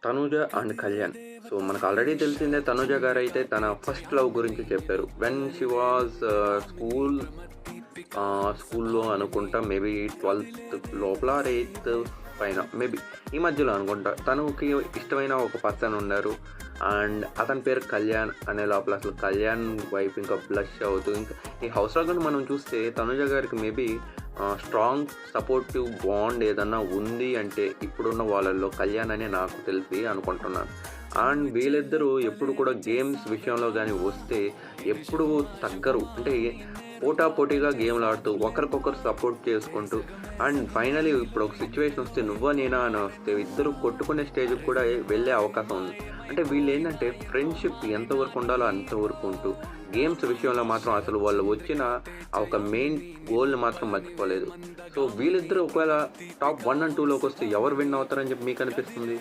Tanuja and Kalyan. So, మనకు already తెలిసిందే తనూజ గారైతే తన ఫస్ట్ లవ్ గురించి చెప్పారు. వెన్ షీ వాస్ స్కూల్లో అనుకుంటా మేబీ 12థ్ లోపల ఆర్ 8థ్ పైన మేబీ ఈ మధ్యలో అనుకుంటా. తనకి ఇష్టమైన ఒక పర్సన్ ఉన్నారు. అండ్ అతని పేరు కళ్యాణ్ అనే లోపల అసలు కళ్యాణ్ వైఫ్ ఇంకా బ్లష్ అవుతూ ఇంకా ఈ హౌస్లో కూడా మనం చూస్తే తనుజ గారికి మేబీ స్ట్రాంగ్ సపోర్టివ్ బాండ్ ఏదన్నా ఉంది అంటే ఇప్పుడున్న వాళ్ళల్లో కళ్యాణ్ అనే నాకు తెలిసి అనుకుంటున్నాను. అండ్ వీళ్ళిద్దరూ ఎప్పుడు కూడా గేమ్స్ విషయంలో కానీ వస్తే ఎప్పుడు తగ్గరు. అంటే పోటాపోటీగా గేమ్లు ఆడుతూ ఒకరికొకరు సపోర్ట్ చేసుకుంటూ అండ్ ఫైనలీ ఇప్పుడు ఒక సిచ్యువేషన్ వస్తే నువ్వా నేనా అని వస్తే ఇద్దరు కొట్టుకునే స్టేజ్కి కూడా వెళ్ళే అవకాశం ఉంది. అంటే వీళ్ళు ఏంటంటే ఫ్రెండ్షిప్ ఎంతవరకు ఉండాలో అంతవరకు ఉంటూ గేమ్స్ విషయంలో మాత్రం అసలు వాళ్ళు వచ్చిన ఆ ఒక మెయిన్ గోల్ని మాత్రం మర్చిపోలేదు. సో వీళ్ళిద్దరూ ఒకవేళ టాప్ 1 and 2లోకి వస్తే ఎవరు విన్ అవుతారని చెప్పి మీకు అనిపిస్తుంది?